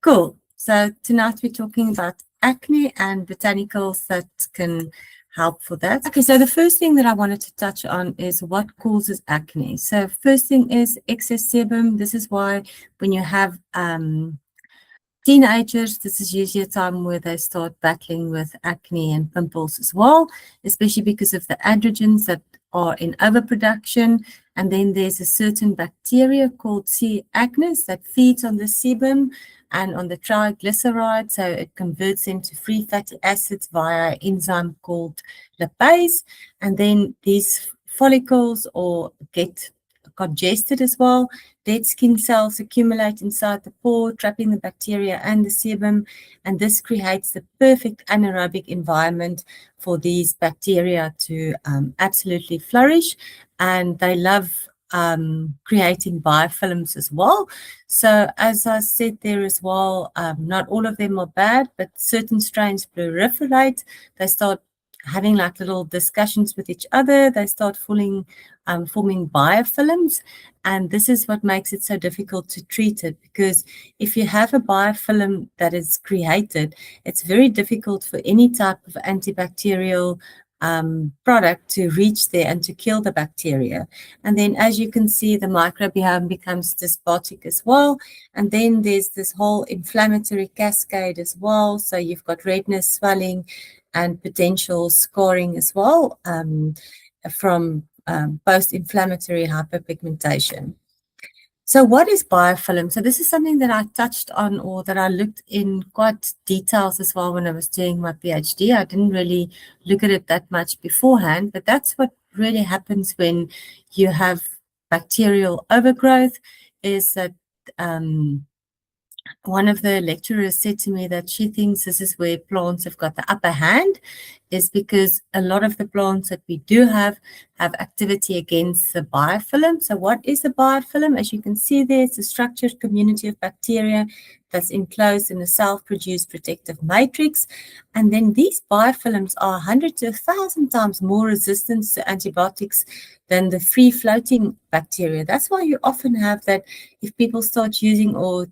Cool. So tonight we're talking about acne and botanicals that can help for that. Okay, so the first thing that I wanted to touch on is what causes acne. So first thing is excess sebum. This is why when you have teenagers, this is usually a time where they start battling with acne and pimples as well, especially because of the androgens that are in overproduction. And then there's a certain bacteria called C. acnes that feeds on the sebum and on the triglyceride, so it converts them to free fatty acids via an enzyme called lipase. And then these follicles or get congested as well. Dead skin cells accumulate inside the pore, trapping the bacteria and the sebum, and this creates the perfect anaerobic environment for these bacteria to absolutely flourish, and they love creating biofilms as well. So as I said there as well, not all of them are bad, but certain strains proliferate. They start having like little discussions with each other. They start forming biofilms, and this is what makes it so difficult to treat it, because if you have a biofilm that is created, it's very difficult for any type of antibacterial product to reach there and to kill the bacteria. And then as you can see, the microbiome becomes dysbiotic as well. And then there's this whole inflammatory cascade as well. So you've got redness, swelling, and potential scarring as well from post-inflammatory hyperpigmentation. So what is biofilm? So this is something that I touched on, or that I looked in quite details as well when I was doing my PhD. I didn't really look at it that much beforehand, but that's what really happens when you have bacterial overgrowth, is that one of the lecturers said to me that she thinks this is where plants have got the upper hand, is because a lot of the plants that we do have activity against the biofilm. So what is a biofilm? As you can see there, it's a structured community of bacteria that's enclosed in a self-produced protective matrix. And then these biofilms are 100 to 1,000 times more resistant to antibiotics than the free-floating bacteria. That's why you often have that if people start using, or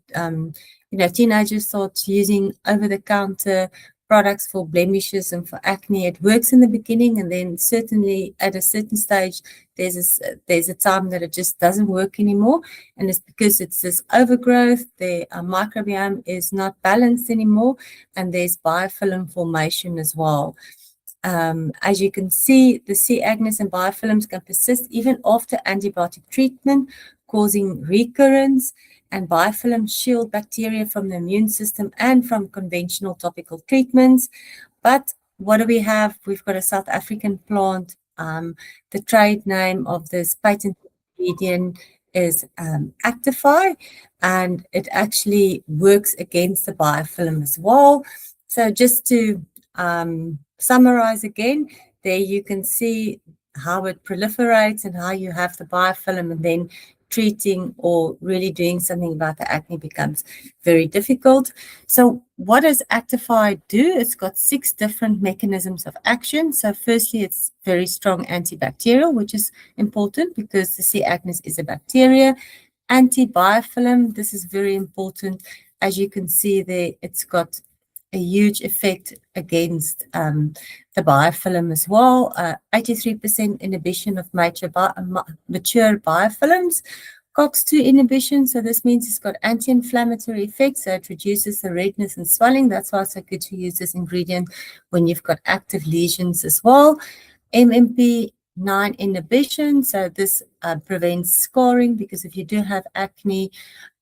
teenagers start using over-the-counter products for blemishes and for acne, it works in the beginning, and then certainly at a certain stage there's a time that it just doesn't work anymore, and it's because it's this overgrowth. The microbiome is not balanced anymore, and there's biofilm formation as well. As you can see, the C. acnes and biofilms can persist even after antibiotic treatment, causing recurrence. And biofilms shield bacteria from the immune system and from conventional topical treatments. But what do we have? We've got a South African plant. The trade name of this patent ingredient is Actify, and it actually works against the biofilm as well. So just to summarize again, there you can see how it proliferates and how you have the biofilm, and then treating or really doing something about the acne becomes very difficult. So what does Actify do? It's got 6 different mechanisms of action. So firstly, it's very strong antibacterial, which is important because the C. acnes is a bacteria. Anti-biofilm, this is very important. As you can see there, it's got a huge effect against the biofilm as well. 83% inhibition of mature biofilms. COX-2 inhibition, so this means it's got anti-inflammatory effects, so it reduces the redness and swelling. That's why it's so good to use this ingredient when you've got active lesions as well. MMP9 inhibition, so this prevents scarring, because if you do have acne,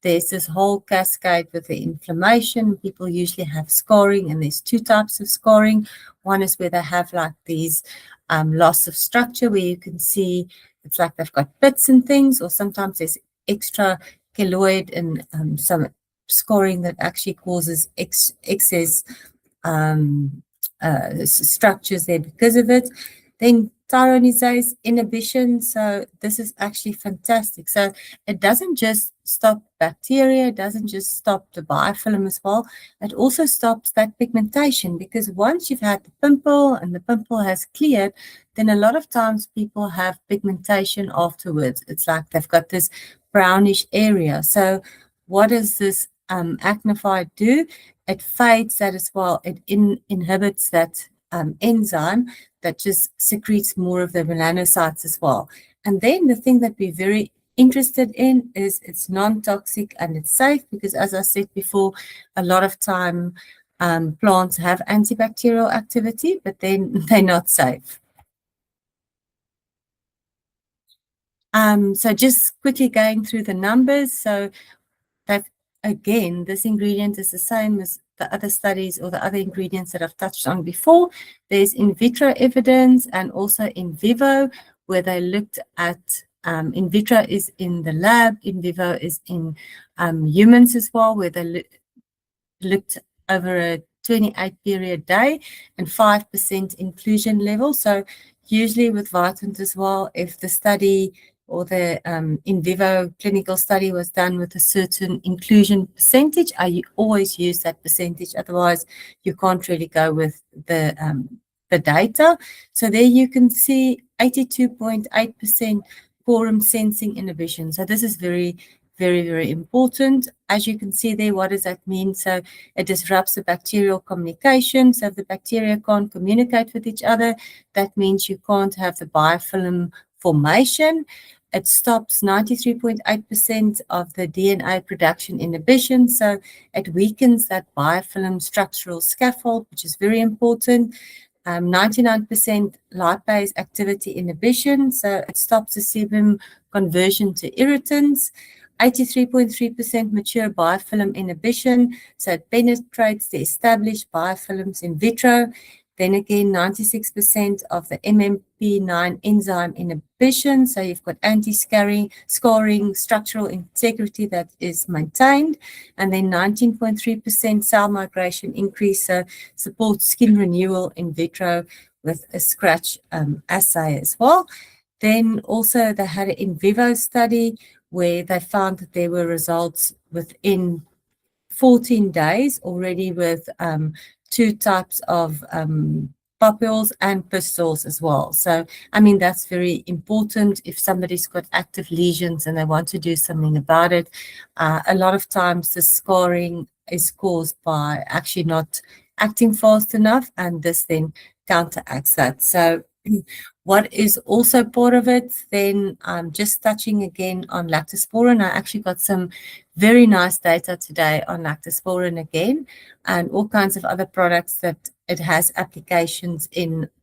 there's this whole cascade with the inflammation. People usually have scarring, and there's 2 types of scarring. One is where they have like these loss of structure, where you can see it's like they've got pits and things, or sometimes there's extra keloid and some scarring that actually causes excess structures there because of it. Then tyrosinase inhibition, so this is actually fantastic. So it doesn't just stop bacteria, it doesn't just stop the biofilm as well, it also stops that pigmentation, because once you've had the pimple and the pimple has cleared, then a lot of times people have pigmentation afterwards. It's like they've got this brownish area. So what does this Acnify do? It fades that as well. It inhibits that enzyme that just secretes more of the melanocytes as well. And then the thing that we're very interested in is it's non-toxic and it's safe because, as I said before, a lot of time plants have antibacterial activity, but then they're not safe. So just quickly going through the numbers. So that again, this ingredient is the same as the other studies or the other ingredients that I've touched on before. There's in vitro evidence and also in vivo, where they looked at in vitro is in the lab, in vivo is in humans as well, where they looked over a 28-period day and 5% inclusion level. So usually with vitamins as well, if the study or the in vivo clinical study was done with a certain inclusion percentage, I always use that percentage. Otherwise, you can't really go with the data. So there you can see 82.8% quorum sensing inhibition. So this is very, very important. As you can see there, what does that mean? So it disrupts the bacterial communication. So if the bacteria can't communicate with each other, that means you can't have the biofilm formation. It stops 93.8% of the DNA production inhibition. So it weakens that biofilm structural scaffold, which is very important. 99% lipase activity inhibition. So it stops the sebum conversion to irritants. 83.3% mature biofilm inhibition. So it penetrates the established biofilms in vitro. Then again, 96% of the MMP9 enzyme inhibition. So you've got anti-scarring, structural integrity that is maintained. And then 19.3% cell migration increase. So supports skin renewal in vitro with a scratch assay as well. Then also they had an in vivo study where they found that there were results within 14 days already with two types of papules and pistils as well. So, I mean, that's very important if somebody's got active lesions and they want to do something about it. A lot of times the scarring is caused by actually not acting fast enough, and this then counteracts that. So what is also part of it, then just touching again on lactosporin. I actually got some very nice data today on lactosporin again, and all kinds of other products that it has applications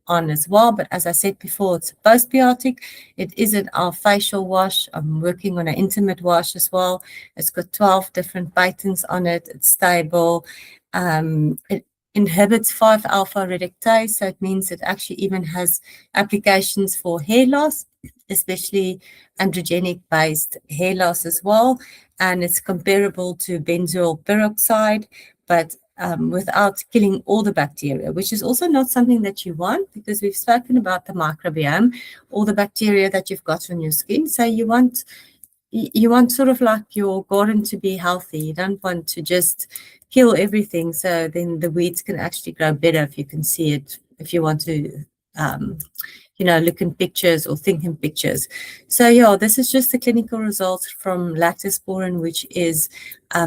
on as well. But as I said before, it's a postbiotic. It isn't our facial wash. I'm working on an intimate wash as well. It's got 12 different patents on it. It's stable. It inhibits 5-alpha reductase, so it means it actually even has applications for hair loss, especially androgenic-based hair loss as well. And it's comparable to benzoyl peroxide, but without killing all the bacteria, which is also not something that you want, because we've spoken about the microbiome, all the bacteria that you've got on your skin. So you want sort of like your garden to be healthy. You don't want to just kill everything. So then the weeds can actually grow better if you can see it, if you want to, look in pictures or think in pictures. So yeah, this is just the clinical results from lactosporin, which is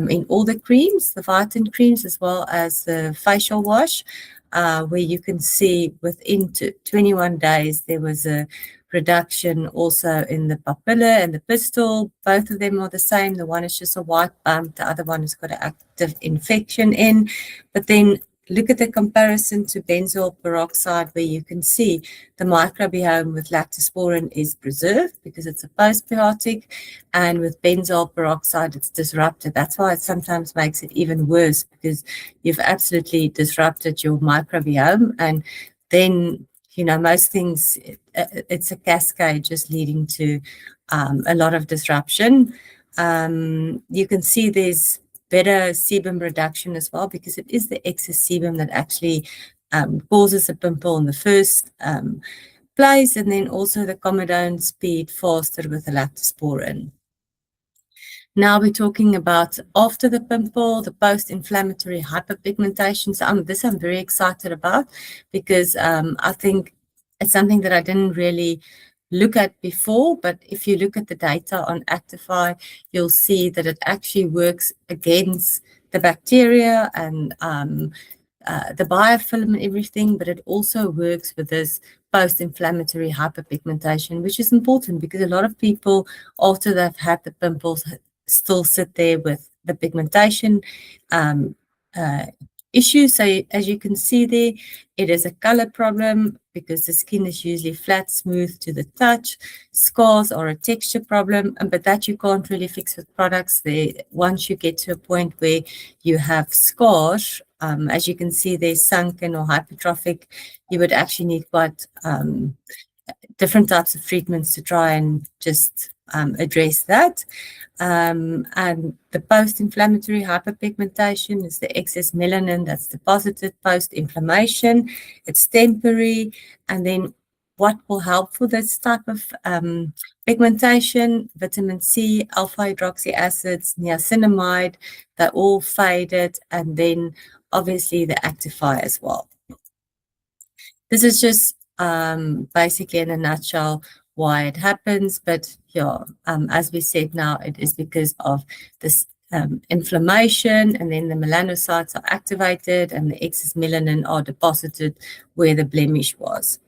in all the creams, the vitamin creams, as well as the facial wash, where you can see within 21 days, there was a reduction also in the papilla and the pistil. Both of them are the same. The one is just a white bump. The other one has got an active infection in. But then look at the comparison to benzoyl peroxide, where you can see the microbiome with lactosporin is preserved because it's a postbiotic, and with benzoyl peroxide, it's disrupted. That's why it sometimes makes it even worse, because you've absolutely disrupted your microbiome. And then, most things, it's a cascade just leading to a lot of disruption. You can see there's better sebum reduction as well, because it is the excess sebum that actually causes a pimple in the first place, and then also the comedone speed faster with the lactosporin. Now we're talking about after the pimple, the post-inflammatory hyperpigmentation. So I'm very excited about, because I think it's something that I didn't really look at before, but if you look at the data on Actify, you'll see that it actually works against the bacteria and the biofilm and everything, but it also works with this post-inflammatory hyperpigmentation, which is important because a lot of people, after they've had the pimples, still sit there with the pigmentation issue. So as you can see there, it is a color problem because the skin is usually flat, smooth to the touch. Scars are a texture problem, but that you can't really fix with products. Once you get to a point where you have scars, as you can see, they're sunken or hypertrophic, you would actually need quite different types of treatments to try and just address that. And the post-inflammatory hyperpigmentation is the excess melanin that's deposited post-inflammation. It's temporary. And then what will help for this type of pigmentation? Vitamin C, alpha hydroxy acids, niacinamide, they're all faded. And then obviously the Actify as well. This is just basically in a nutshell why it happens, but yeah, as we said now, it is because of this inflammation, and then the melanocytes are activated and the excess melanin are deposited where the blemish was.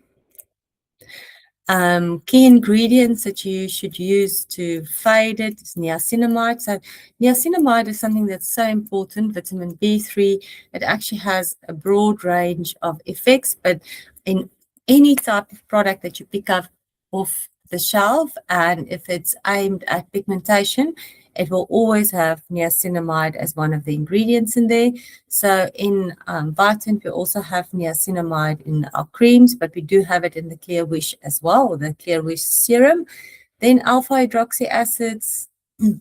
Key ingredients that you should use to fade it is niacinamide. So niacinamide is something that's so important, vitamin B3. It actually has a broad range of effects, but in any type of product that you pick up off the shelf, and if it's aimed at pigmentation, it will always have niacinamide as one of the ingredients in there. So in Vitant, we also have niacinamide in our creams, but we do have it in the Clear Wish as well, the Clear Wish serum. Then alpha hydroxy acids, they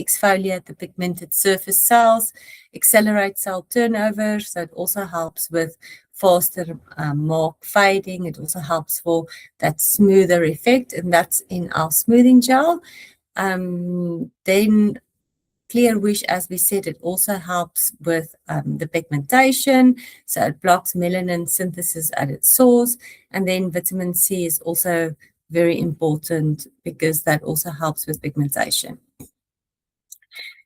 exfoliate the pigmented surface cells, accelerate cell turnover, so it also helps with faster mark fading. It also helps for that smoother effect, and that's in our smoothing gel. Then Clear Wish, as we said, it also helps with the pigmentation, so it blocks melanin synthesis at its source. And then vitamin C is also very important because that also helps with pigmentation.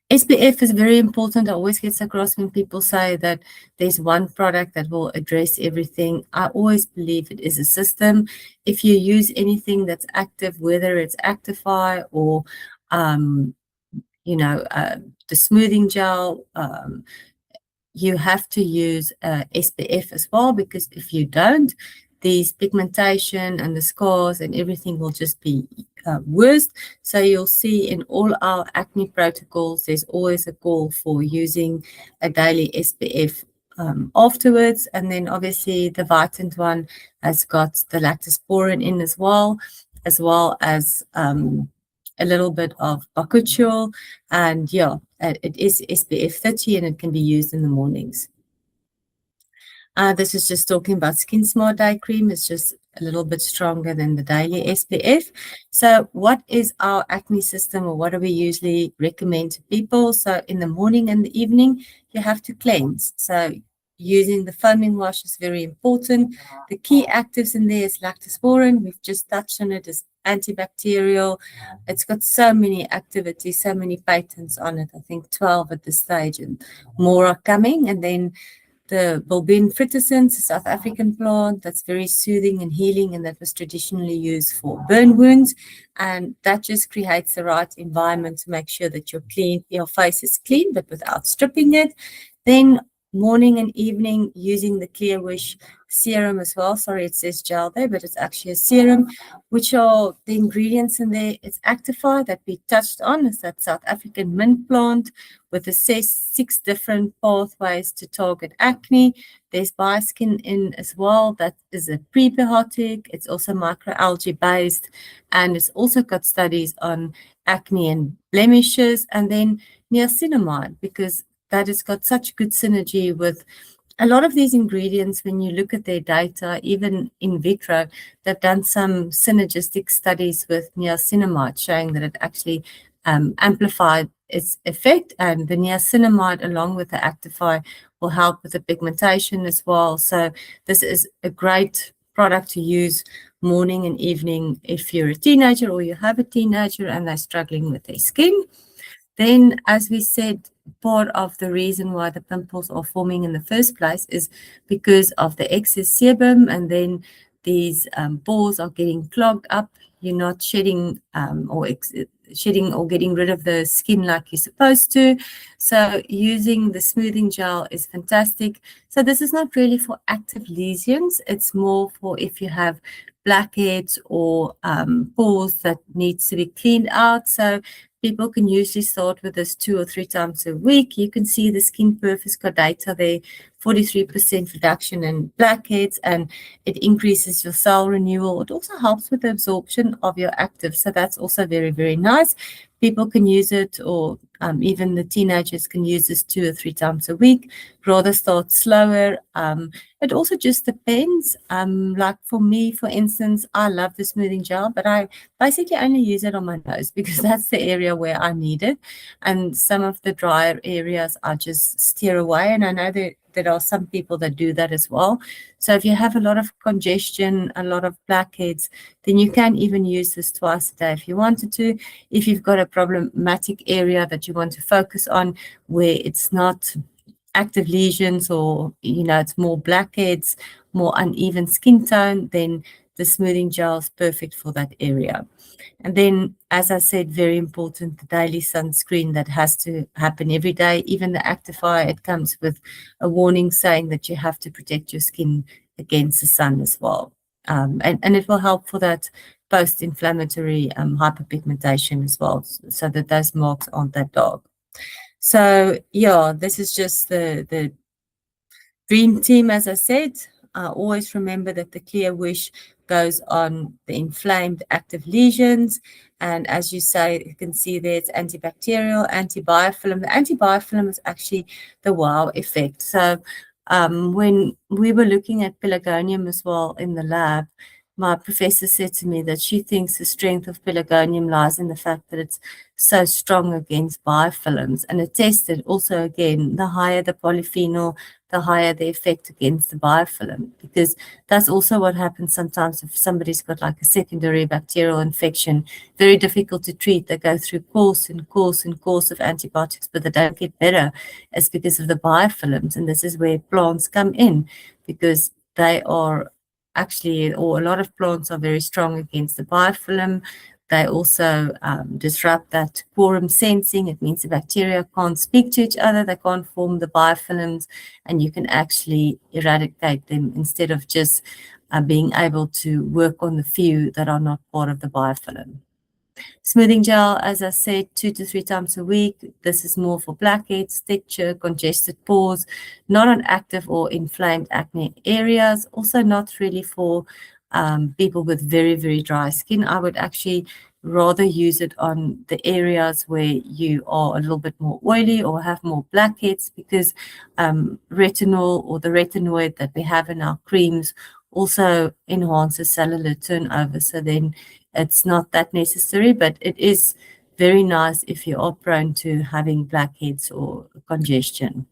SPF is very important. I always get across when people say that there's one product that will address everything. I always believe it is a system. If you use anything that's active, whether it's Actify or, the smoothing gel, you have to use SPF as well, because if you don't, these pigmentation and the scars and everything will just be worse. So you'll see in all our acne protocols, there's always a call for using a daily SPF afterwards. And then obviously the Vitant one has got the lactosporin in as well as a little bit of bakuchiol. And yeah, it is SPF 30 and it can be used in the mornings. This is just talking about Skin Smart Day Cream. It's just a little bit stronger than the daily SPF. So what is our acne system, or what do we usually recommend to people? So in the morning and the evening, you have to cleanse. So using the foaming wash is very important. The key actives in there is lactosporin. We've just touched on it. It's antibacterial. It's got so many activities, so many patents on it. I think 12 at this stage, and more are coming. And then the Bulbine frutescens, a South African plant that's very soothing and healing, and that was traditionally used for burn wounds. And that just creates the right environment to make sure that your face is clean, but without stripping it. Then morning and evening, using the Clear Wish serum as well. Sorry, it says gel there, but it's actually a serum. Which are the ingredients in there? It's Actify that we touched on. It's that South African mint plant with the 6 different pathways to target acne. There's Bioskin in as well. That is a prebiotic. It's also microalgae based, and it's also got studies on acne and blemishes. And then niacinamide, because that has got such good synergy with a lot of these ingredients. When you look at their data, even in vitro, they've done some synergistic studies with niacinamide showing that it actually amplified its effect, and the niacinamide along with the Actify will help with the pigmentation as well. So this is a great product to use morning and evening if you're a teenager or you have a teenager and they're struggling with their skin. Then, as we said, part of the reason why the pimples are forming in the first place is because of the excess sebum, and then these pores are getting clogged up. You're not shedding shedding or getting rid of the skin like you're supposed to. So using the smoothing gel is fantastic. So this is not really for active lesions. It's more for if you have blackheads or pores that needs to be cleaned out. So people can usually start with this 2 or 3 times a week. You can see the Skin Perfect got data there, 43% reduction in blackheads, and it increases your cell renewal. It also helps with the absorption of your active. So that's also very, very nice. People can use it, or even the teenagers can use this 2 or 3 times a week. Rather start slower. It also just depends. Like for me, for instance, I love the smoothing gel, but I basically only use it on my nose because that's the area where I need it. And some of the drier areas I just steer away. And I know that there are some people that do that as well. So if you have a lot of congestion, a lot of blackheads, then you can even use this twice a day if you wanted to. If you've got a problematic area that you want to focus on where it's not active lesions, or it's more blackheads, more uneven skin tone, then the smoothing gel is perfect for that area. And then, as I said, very important, the daily sunscreen that has to happen every day. Even the Actify, it comes with a warning saying that you have to protect your skin against the sun as well. And it will help for that post-inflammatory hyperpigmentation as well, so that those marks aren't that dark. So yeah, this is just the dream team. As I said, always remember that the clear wish goes on the inflamed active lesions. And as you say, you can see there it's antibacterial, anti-biofilm. The anti-biofilm is actually the wow effect. So when we were looking at pelargonium as well in the lab, my professor said to me that she thinks the strength of pelargonium lies in the fact that it's so strong against biofilms. And it tested also, again, the higher the polyphenol, the higher the effect against the biofilm, because that's also what happens sometimes if somebody's got like a secondary bacterial infection, very difficult to treat. They go through course and course and course of antibiotics, but they don't get better. It's because of the biofilms. And this is where plants come in, because they are actually, or a lot of plants are very strong against the biofilm. They also disrupt that quorum sensing. It means the bacteria can't speak to each other. They can't form the biofilms, and you can actually eradicate them instead of just being able to work on the few that are not part of the biofilm. Smoothing gel, as I said, 2 to 3 times a week. This is more for blackheads, texture, congested pores, not on active or inflamed acne areas. Also not really for people with very, very dry skin. I would actually rather use it on the areas where you are a little bit more oily or have more blackheads, because retinol, or the retinoid that we have in our creams, also enhances cellular turnover. So then it's not that necessary, but it is very nice if you are prone to having blackheads or congestion.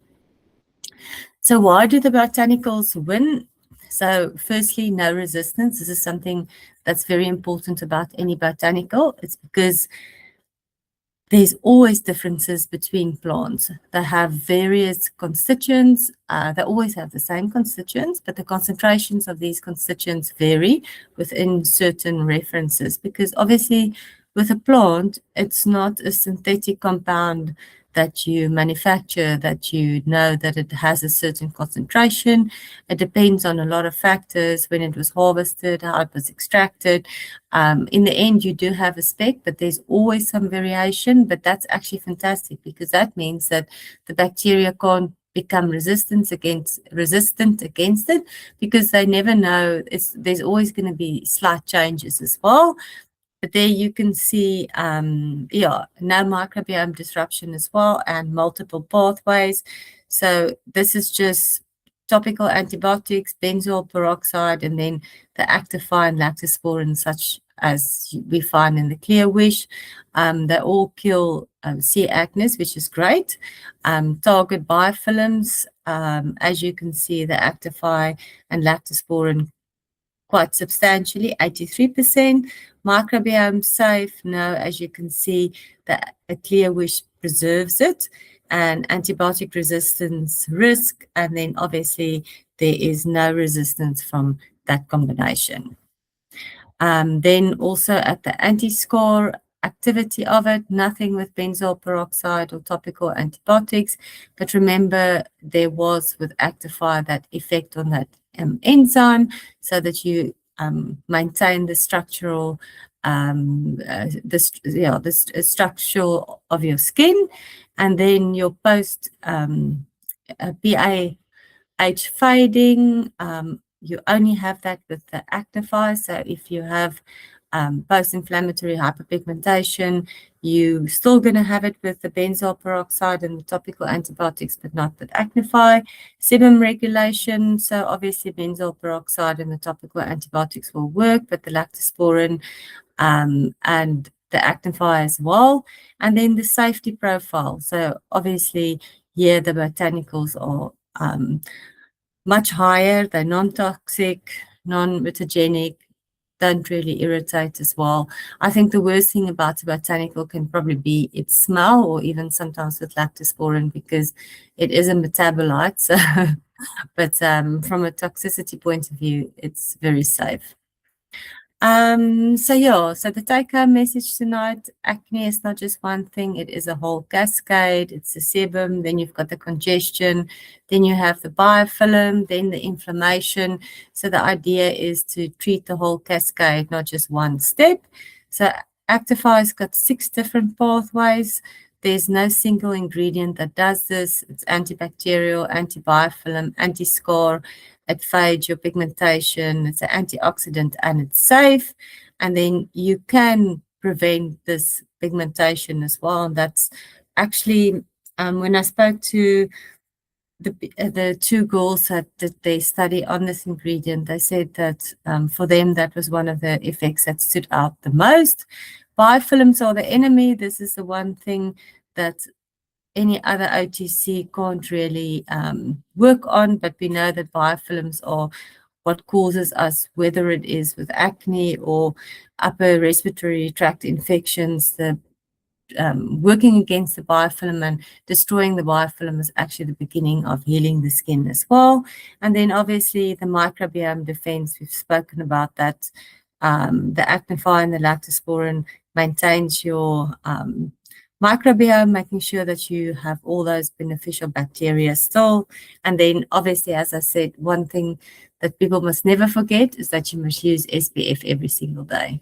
So why do the botanicals win? So firstly, no resistance. This is something that's very important about any botanical. It's because there's always differences between plants. They have various constituents. They always have the same constituents, but the concentrations of these constituents vary within certain references, because obviously with a plant, it's not a synthetic compound that you manufacture that you know that it has a certain concentration. It depends on a lot of factors, when it was harvested, how it was extracted. In the end, you do have a spec, but there's always some variation. But that's actually fantastic, because that means that the bacteria can't become resistant against it, because they never know. There's always going to be slight changes as well. But there you can see, no microbiome disruption as well, and multiple pathways. So this is just topical antibiotics, benzoyl peroxide, and then the Actify and lactosporin, such as we find in the Clear Wish. They all kill C. acnes, which is great. Target biofilms, as you can see, the Actify and lactosporin quite substantially, 83%. Microbiome safe, no, as you can see, a clear wish preserves it, and antibiotic resistance risk, and then obviously there is no resistance from that combination. Then also at the anti-score activity of it, nothing with benzoyl peroxide or topical antibiotics. But remember, there was with Actify that effect on that enzyme, so that you maintain the structural the structure of your skin, and then your post PAH fading. You only have that with the Actify. So if you have post-inflammatory hyperpigmentation, you're still going to have it with the benzoyl peroxide and the topical antibiotics, but not with Actify. Sebum regulation, so obviously benzoyl peroxide and the topical antibiotics will work, but the lactosporin and the Actify as well. And then the safety profile. So obviously here the botanicals are much higher. They're non-toxic, non-mutagenic, don't really irritate as well. I think the worst thing about a botanical can probably be its smell, or even sometimes with lactosporin, because it is a metabolite. So, but from a toxicity point of view, it's very safe. So the take-home message tonight: acne is not just one thing, it is a whole cascade. It's a sebum, then you've got the congestion, then you have the biofilm, then the inflammation. So the idea is to treat the whole cascade, not just one step. So Actify's got 6 different pathways. There's no single ingredient that does this. It's antibacterial, anti-biofilm, anti-scar. It fades your pigmentation, it's an antioxidant, and it's safe. And then you can prevent this pigmentation as well. And that's actually, when I spoke to the 2 girls that did their study on this ingredient, they said that for them, that was one of the effects that stood out the most. Biofilms are the enemy. This is the one thing that any other OTC can't really work on, but we know that biofilms are what causes us, whether it is with acne or upper respiratory tract infections. The working against the biofilm and destroying the biofilm is actually the beginning of healing the skin as well. And then obviously the microbiome defense, we've spoken about that. The Actify and the lactosporin maintains your microbiome, making sure that you have all those beneficial bacteria still. And then obviously, as I said, one thing that people must never forget is that you must use SPF every single day.